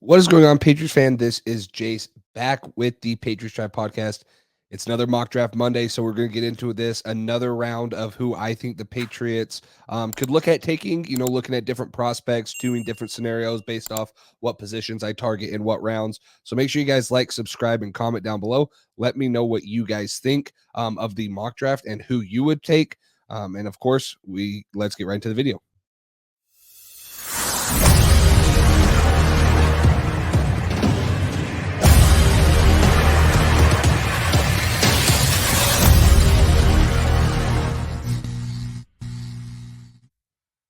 What is going on, Patriots fan? This is Jace back with the Patriots Drive podcast. It's another mock draft Monday, so we're going to get into this another round of who I think the Patriots could look at taking. Looking at different prospects, doing different scenarios based off what positions I target in what rounds. So make sure you guys like, subscribe, and comment down below. Let me know what you guys think of the mock draft and who you would take. And of course, let's get right into the video.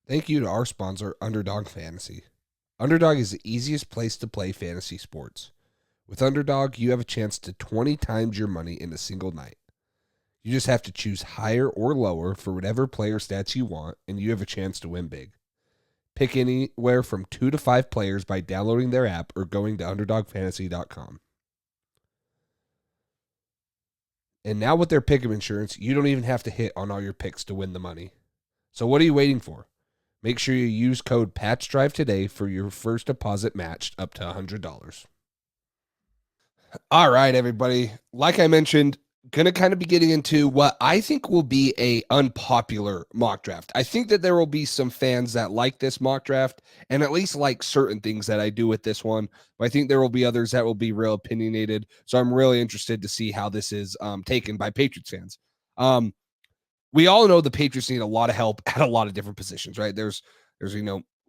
Thank you to our sponsor, Underdog Fantasy. Underdog is the easiest place to play fantasy sports. With Underdog, you have a chance to 20 times your money in a single night. You just have to choose higher or lower for whatever player stats you want, and you have a chance to win big. Pick anywhere from 2 to 5 players by downloading their app or going to UnderdogFantasy.com. And now with their pick of insurance, you don't even have to hit on all your picks to win the money. So what are you waiting for? Make sure you use code PATCHDRIVE today for your first deposit matched up to $100. All right, everybody. Like I mentioned, going to kind of be getting into what I think will be a unpopular mock draft. I think that there will be some fans that like this mock draft and at least like certain things that I do with this one. But I think there will be others that will be real opinionated. So I'm really interested to see how this is taken by Patriots fans. We all know the Patriots need a lot of help at a lot of different positions, right? There's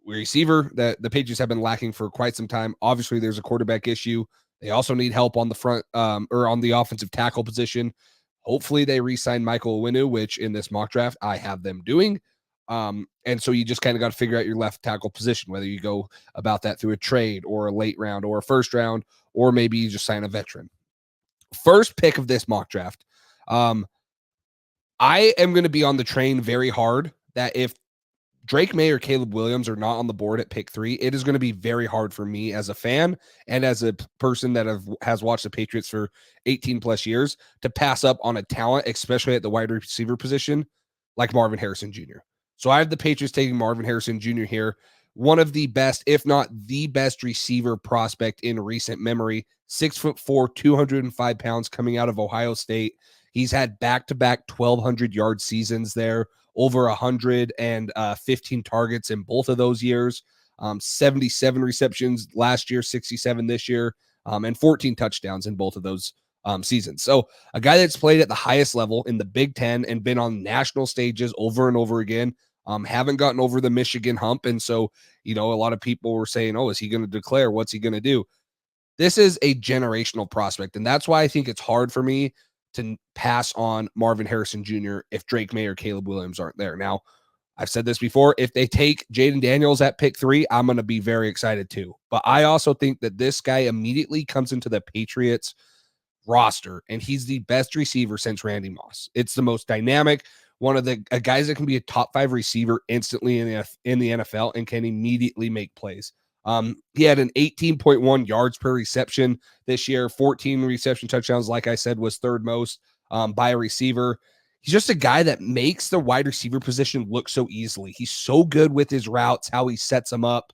receiver that the Patriots have been lacking for quite some time. Obviously, there's a quarterback issue. They also need help on the front or on the offensive tackle position. Hopefully, they re-sign Michael Owinu, which in this mock draft I have them doing. And so you just kind of got to figure out your left tackle position, whether you go about that through a trade or a late round or a first round, or maybe you just sign a veteran. First pick of this mock draft. I am going to be on the train very hard that if Drake May or Caleb Williams are not on the board at pick 3, it is going to be very hard for me as a fan and as a person that has watched the Patriots for 18 plus years to pass up on a talent, especially at the wide receiver position, like Marvin Harrison Jr. So I have the Patriots taking Marvin Harrison Jr. here. One of the best, if not the best receiver prospect in recent memory, 6'4", 205 pounds coming out of Ohio State. He's had back-to-back 1,200-yard seasons there, over 115 targets in both of those years, 77 receptions last year, 67 this year, and 14 touchdowns in both of those seasons. So a guy that's played at the highest level in the Big Ten and been on national stages over and over again, haven't gotten over the Michigan hump. And so, a lot of people were saying, oh, is he going to declare? What's he going to do? This is a generational prospect, and that's why I think it's hard for me to pass on Marvin Harrison Jr. if Drake May or Caleb Williams aren't there. Now, I've said this before. If they take Jaden Daniels at pick 3, I'm going to be very excited too. But I also think that this guy immediately comes into the Patriots roster, and he's the best receiver since Randy Moss. It's the most dynamic, one of the guys that can be a top 5 receiver instantly in the NFL and can immediately make plays. He had an 18.1 yards per reception this year, 14 reception touchdowns, like I said, was third most by a receiver. He's just a guy that makes the wide receiver position look so easily. He's so good with his routes, how he sets them up,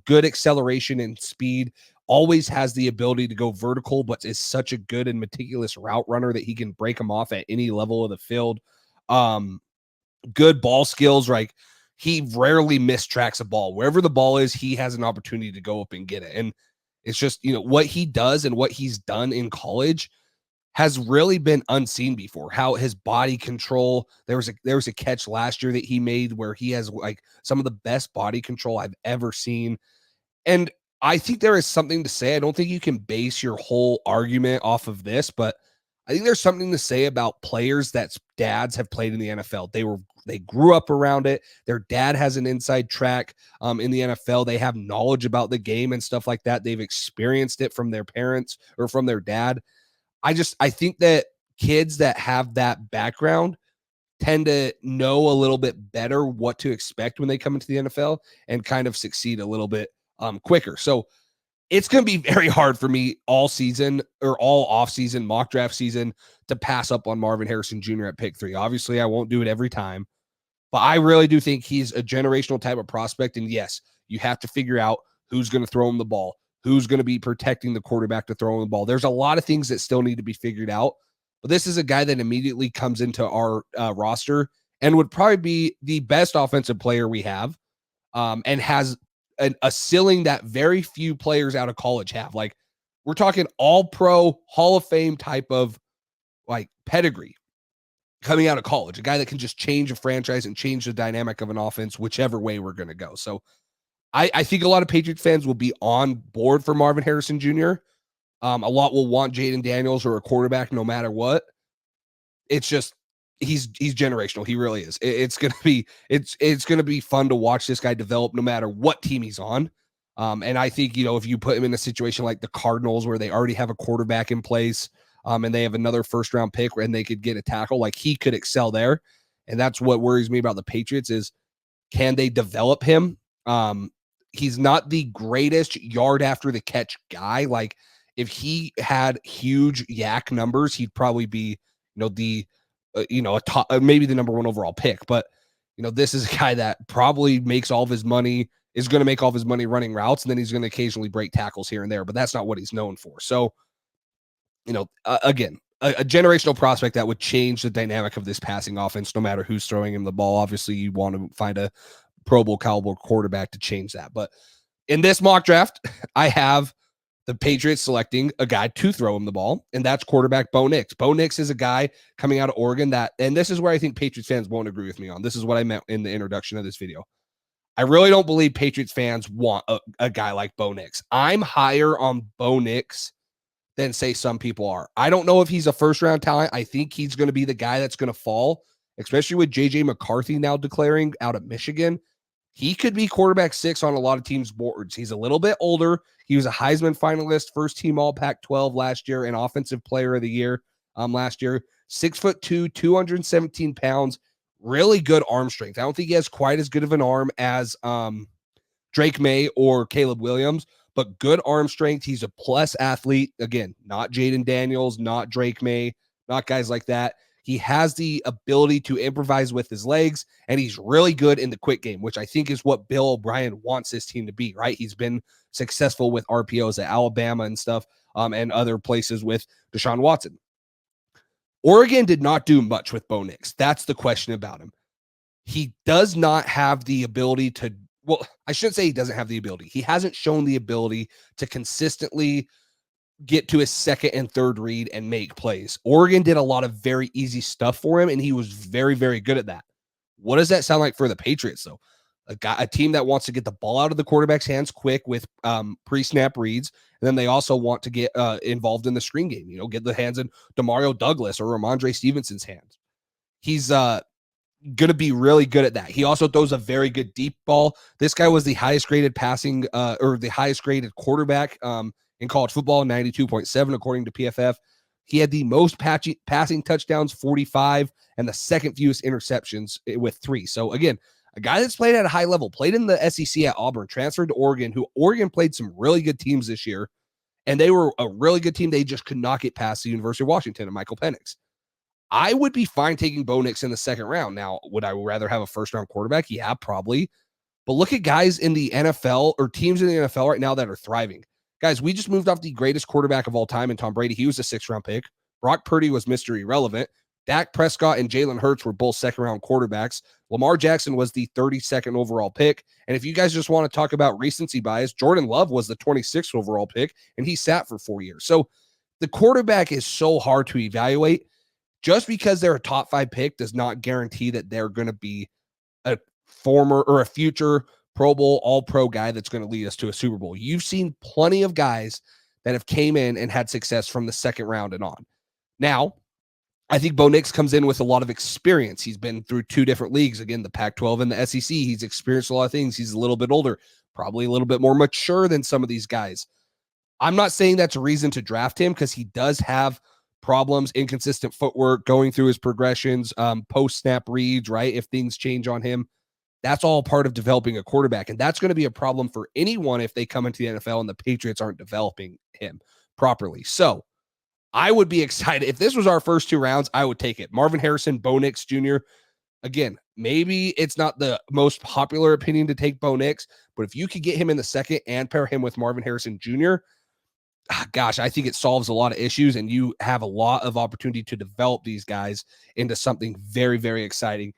good acceleration and speed, always has the ability to go vertical, but is such a good and meticulous route runner that he can break them off at any level of the field. Good ball skills, like he rarely mistracks a ball. Wherever the ball is, he has an opportunity to go up and get it. And it's just, what he does and what he's done in college has really been unseen before. How his body control, there was a catch last year that he made where he has like some of the best body control I've ever seen. And I think there is something to say. I don't think you can base your whole argument off of this, but I think there's something to say about players that dads have played in the NFL. They grew up around it. Their dad has an inside track in the NFL. They have knowledge about the game and stuff like that. They've experienced it from their parents or from their dad. I think that kids that have that background tend to know a little bit better what to expect when they come into the NFL and kind of succeed a little bit quicker. So it's going to be very hard for me all season or all off-season mock draft season to pass up on Marvin Harrison Jr. at pick 3. Obviously, I won't do it every time, but I really do think he's a generational type of prospect. And yes, you have to figure out who's going to throw him the ball, who's going to be protecting the quarterback to throw the ball. There's a lot of things that still need to be figured out. But this is a guy that immediately comes into our roster and would probably be the best offensive player we have, and has a ceiling that very few players out of college have. Like, we're talking all pro, Hall of Fame type of like pedigree coming out of college, a guy that can just change a franchise and change the dynamic of an offense, whichever way we're going to go. So I think a lot of Patriots fans will be on board for Marvin Harrison Jr. A lot will want Jaden Daniels or a quarterback no matter what. It's just he's generational. He really is. It's gonna be fun to watch this guy develop no matter what team he's on. And I think, if you put him in a situation like the Cardinals where they already have a quarterback in place, and they have another first round pick and they could get a tackle, like he could excel there. And that's what worries me about the Patriots is, can they develop him? He's not the greatest yard after the catch guy. Like, if he had huge yak numbers, he'd probably be, the, a top, maybe the number one overall pick. But, this is a guy that probably makes all of his money, is going to make all of his money running routes. And then he's going to occasionally break tackles here and there, but that's not what he's known for. So, again, a generational prospect that would change the dynamic of this passing offense, no matter who's throwing him the ball. Obviously, you want to find a Pro Bowl caliber quarterback to change that. But in this mock draft, I have the Patriots selecting a guy to throw him the ball, and that's quarterback Bo Nix. Bo Nix is a guy coming out of Oregon and this is where I think Patriots fans won't agree with me on. This is what I meant in the introduction of this video. I really don't believe Patriots fans want a guy like Bo Nix. I'm higher on Bo Nix than, say, some people are. I don't know if he's a first-round talent. I think he's going to be the guy that's going to fall, especially with J.J. McCarthy now declaring out of Michigan. He could be quarterback 6 on a lot of teams' boards. He's a little bit older. He was a Heisman finalist, first team All Pac-12 last year, and Offensive Player of the Year last year. 6'2", 217 pounds, really good arm strength. I don't think he has quite as good of an arm as Drake May or Caleb Williams, but good arm strength. He's a plus athlete. Again, not Jaden Daniels, not Drake May, not guys like that. He has the ability to improvise with his legs, and he's really good in the quick game, which I think is what Bill O'Brien wants his team to be, right? He's been successful with RPOs at Alabama and stuff, and other places with Deshaun Watson. Oregon did not do much with Bo Nix. That's the question about him. He does not have the ability to, well, I shouldn't say he doesn't have the ability. He hasn't shown the ability to consistently get to his second and third read and make plays. Oregon did a lot of very easy stuff for him, and he was very, very good at that. What does that sound like for the Patriots, though? A team that wants to get the ball out of the quarterback's hands quick with pre-snap reads, and then they also want to get involved in the screen game, get the hands in Demario Douglas or Ramondre Stevenson's hands. He's going to be really good at that. He also throws a very good deep ball. This guy was the highest graded passing or the highest graded quarterback in college football, 92.7 according to PFF. He had the most passing touchdowns, 45, and the second fewest interceptions with 3. So again, a guy that's played at a high level, played in the SEC at Auburn, transferred to Oregon, who Oregon played some really good teams this year, and they were a really good team. They just could not get past the University of Washington and Michael Penix. I would be fine taking Bo Nix in the second round. Now, would I rather have a first-round quarterback? Yeah, probably. But look at guys in the NFL or teams in the NFL right now that are thriving. Guys, we just moved off the greatest quarterback of all time in Tom Brady. He was a 6th-round pick. Brock Purdy was Mr. Irrelevant. Dak Prescott and Jalen Hurts were both second-round quarterbacks. Lamar Jackson was the 32nd overall pick. And if you guys just want to talk about recency bias, Jordan Love was the 26th overall pick, and he sat for 4 years. So the quarterback is so hard to evaluate. Just because they're a top 5 pick does not guarantee that they're going to be a former or a future Pro Bowl, all-pro guy that's going to lead us to a Super Bowl. You've seen plenty of guys that have came in and had success from the second round and on. Now, I think Bo Nix comes in with a lot of experience. He's been through 2 different leagues. Again, the Pac-12 and the SEC. He's experienced a lot of things. He's a little bit older, probably a little bit more mature than some of these guys. I'm not saying that's a reason to draft him because he does have problems, inconsistent footwork, going through his progressions, post-snap reads, right? If things change on him, that's all part of developing a quarterback. And that's going to be a problem for anyone if they come into the NFL and the Patriots aren't developing him properly. So I would be excited. If this was our first 2 rounds, I would take it. Marvin Harrison, Bo Nix Jr., again, maybe it's not the most popular opinion to take Bo Nix, but if you could get him in the second and pair him with Marvin Harrison Jr., gosh, I think it solves a lot of issues, and you have a lot of opportunity to develop these guys into something very, very exciting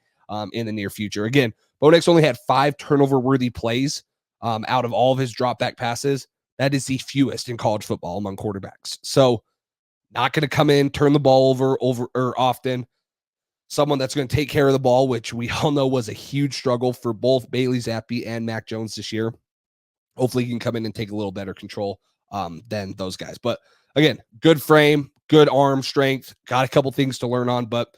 in the near future. Again, Bo Nix only had 5 turnover-worthy plays out of all of his drop-back passes. That is the fewest in college football among quarterbacks. So, not going to come in, turn the ball over or often. Someone that's going to take care of the ball, which we all know was a huge struggle for both Bailey Zappi and Mac Jones this year. Hopefully, he can come in and take a little better control than those guys. But again, good frame, good arm strength, got a couple things to learn on, but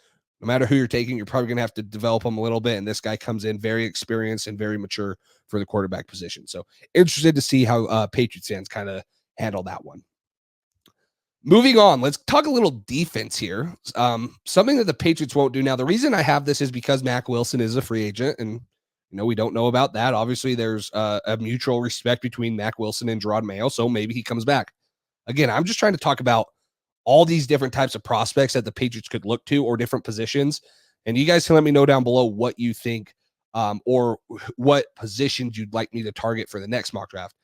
no matter who you're taking, you're probably going to have to develop them a little bit. And this guy comes in very experienced and very mature for the quarterback position. So interested to see how Patriots fans kind of handle that one. Moving on, let's talk a little defense here. Something that the Patriots won't do. Now, the reason I have this is because Mack Wilson is a free agent, and we don't know about that. Obviously, there's a mutual respect between Mack Wilson and Gerard Mayo, so maybe he comes back. Again, I'm just trying to talk about all these different types of prospects that the Patriots could look to or different positions. And you guys can let me know down below what you think or what positions you'd like me to target for the next mock draft.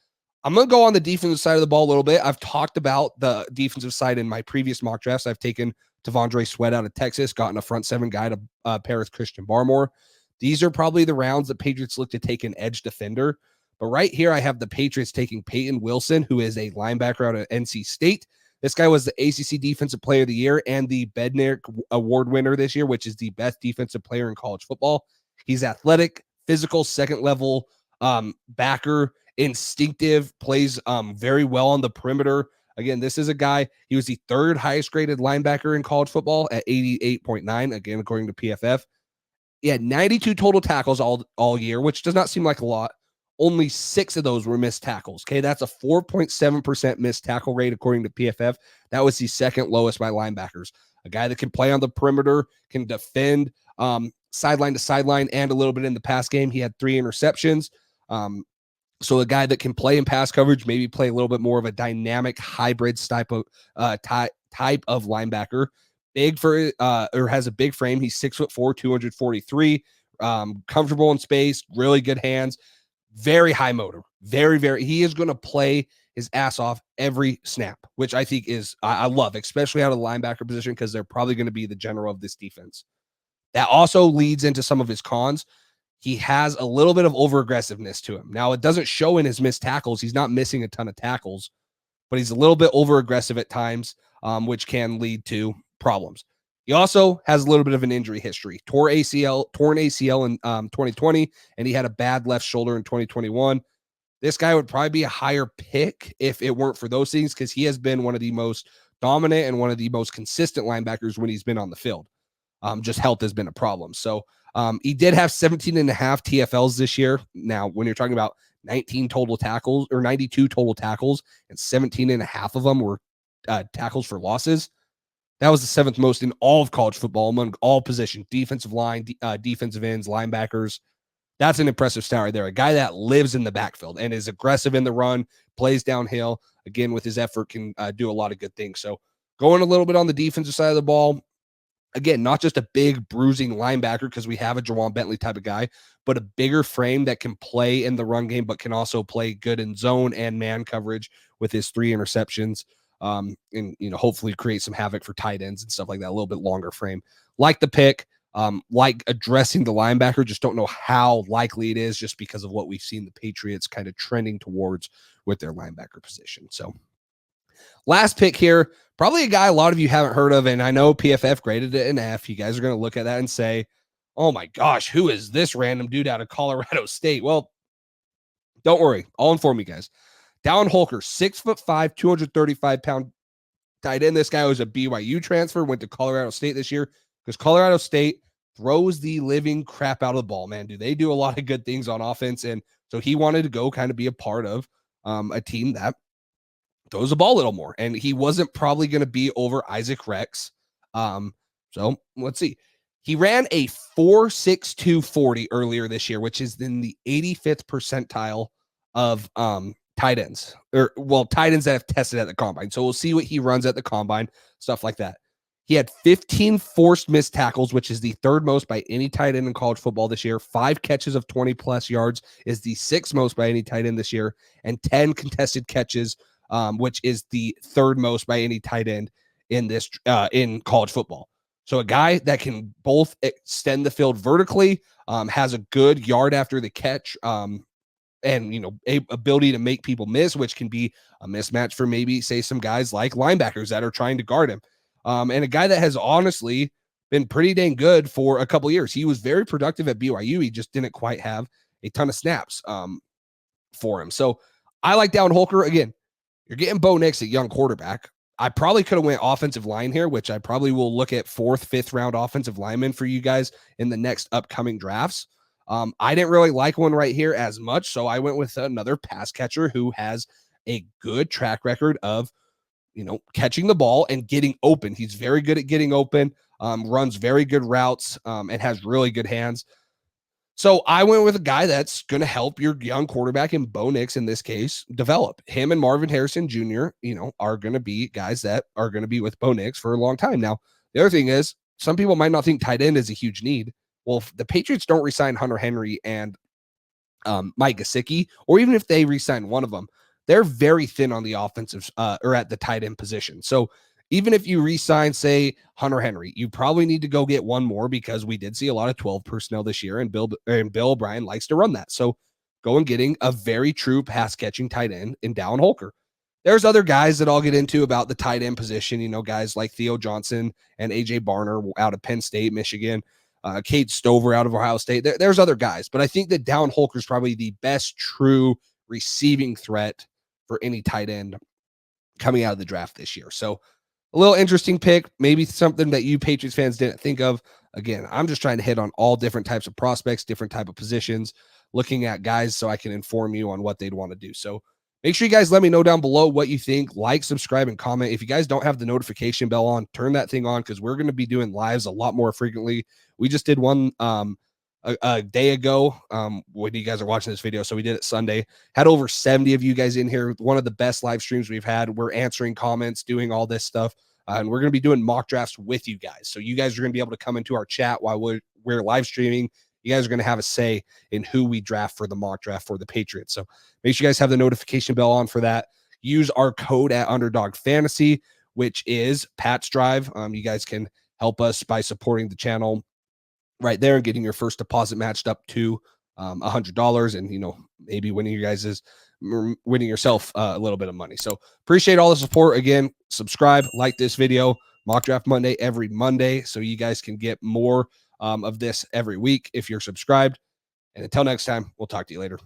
I'm going to go on the defensive side of the ball a little bit. I've talked about the defensive side in my previous mock drafts. I've taken T'Vondre Sweat out of Texas, gotten a front 7 guy to pair with Christian Barmore. These are probably the rounds the Patriots look to take an edge defender. But right here, I have the Patriots taking Peyton Wilson, who is a linebacker out of NC State. This guy was the ACC Defensive Player of the Year and the Bednarik Award winner this year, which is the best defensive player in college football. He's athletic, physical, second-level backer, instinctive, plays very well on the perimeter. Again, this is a guy, he was the 3rd highest graded linebacker in college football at 88.9, again, according to PFF. He had 92 total tackles all year, which does not seem like a lot. Only 6 of those were missed tackles. Okay, that's a 4.7% missed tackle rate according to PFF. That was the 2nd lowest by linebackers. A guy that can play on the perimeter, can defend sideline to sideline and a little bit in the pass game. He had 3 interceptions. So a guy that can play in pass coverage, maybe play a little bit more of a dynamic hybrid type of linebacker. Big for or has a big frame. He's 6'4", 243. Comfortable in space, really good hands, very high motor. Very, very. He is going to play his ass off every snap, which I think is I love, especially out of the linebacker position, because they're probably going to be the general of this defense. That also leads into some of his cons. He has a little bit of over-aggressiveness to him. Now, it doesn't show in his missed tackles. He's not missing a ton of tackles, but he's a little bit over-aggressive at times, which can lead to problems. He also has a little bit of an injury history. Torn ACL in 2020, and he had a bad left shoulder in 2021. This guy would probably be a higher pick if it weren't for those things, because he has been one of the most dominant and one of the most consistent linebackers when he's been on the field. Just health has been a problem. So he did have 17 and a half TFLs this year. Now, when you're talking about 92 total tackles, and 17 and a half of them were tackles for losses, that was the 7th most in all of college football among all positions, defensive line, defensive ends, linebackers. That's an impressive stat right there. A guy that lives in the backfield and is aggressive in the run, plays downhill. Again, with his effort, can do a lot of good things. So going a little bit on the defensive side of the ball, again, not just a big bruising linebacker, because we have a Jawan Bentley type of guy, but a bigger frame that can play in the run game, but can also play good in zone and man coverage with his 3 interceptions. And hopefully create some havoc for tight ends and stuff like that. A little bit longer frame, like the pick, like addressing the linebacker. Just don't know how likely it is, just because of what we've seen the Patriots kind of trending towards with their linebacker position. So last pick here, probably a guy a lot of you haven't heard of, and I know PFF graded it an F. You guys are going to look at that and say, oh my gosh, who is this random dude out of Colorado State? Well, don't worry. I'll inform you guys. Dallin Holker, 6'5", 235-pound tight end. This guy was a BYU transfer, went to Colorado State this year, because Colorado State throws the living crap out of the ball, man. They do a lot of good things on offense, and so he wanted to go kind of be a part of a team that throws the ball a little more, and he wasn't probably going to be over Isaac Rex. So let's see. He ran a 4.62 40 earlier this year, which is in the 85th percentile of tight ends, tight ends that have tested at the combine. So we'll see what he runs at the combine, stuff like that. He had 15 forced missed tackles, which is the third most by any tight end in college football this year. 5 catches of 20-plus yards is the sixth most by any tight end this year, and 10 contested catches, which is the third most by any tight end in this in college football. So a guy that can both extend the field vertically, has a good yard after the catch, and ability to make people miss, which can be a mismatch for maybe say some guys like linebackers that are trying to guard him. And a guy that has honestly been pretty dang good for a couple years. He was very productive at BYU. He just didn't quite have a ton of snaps for him. So I like Down Holker. Again, you're getting Bo Nix at young quarterback. I probably could have went offensive line here, which I probably will look at 4th, 5th round offensive linemen for you guys in the next upcoming drafts. I didn't really like one right here as much, so I went with another pass catcher who has a good track record of, catching the ball and getting open. He's very good at getting open, runs very good routes, and has really good hands. So I went with a guy that's going to help your young quarterback in Bo Nix in this case develop. Him and Marvin Harrison Jr., are going to be guys that are going to be with Bo Nix for a long time. Now, the other thing is some people might not think tight end is a huge need. Well, if the Patriots don't resign Hunter Henry and Mike Gesicki, or even if they resign one of them, they're very thin on the offensive or at the tight end position. So even if you re-sign, say, Hunter Henry, you probably need to go get one more because we did see a lot of 12 personnel this year, and Bill O'Brien likes to run that. So go and getting a very true pass-catching tight end in Down Holker. There's other guys that I'll get into about the tight end position, guys like Theo Johnson and A.J. Barner out of Penn State, Michigan, Cade Stover out of Ohio State. There's other guys, but I think that Down Holker is probably the best true receiving threat for any tight end coming out of the draft this year. So a little interesting pick, maybe something that you Patriots fans didn't think of. Again, I'm just trying to hit on all different types of prospects, different type of positions, looking at guys so I can inform you on what they'd want to do. So make sure you guys let me know down below what you think. Like, subscribe, and comment. If you guys don't have the notification bell on, turn that thing on because we're going to be doing lives a lot more frequently. We just did one a day ago when you guys are watching this video. So we did it Sunday. Had over 70 of you guys in here. One of the best live streams we've had. We're answering comments, doing all this stuff. And we're going to be doing mock drafts with you guys. So you guys are going to be able to come into our chat while we're live streaming. You guys are going to have a say in who we draft for the mock draft for the Patriots. So make sure you guys have the notification bell on for that. Use our code at Underdog Fantasy, which is Pat's Drive. You guys can help us by supporting the channel right there and getting your first deposit matched up to $100, and maybe winning yourself a little bit of money. So appreciate all the support. Again, subscribe, like this video. Mock Draft Monday every Monday, so you guys can get more of this every week if you're subscribed. And until next time, we'll talk to you later.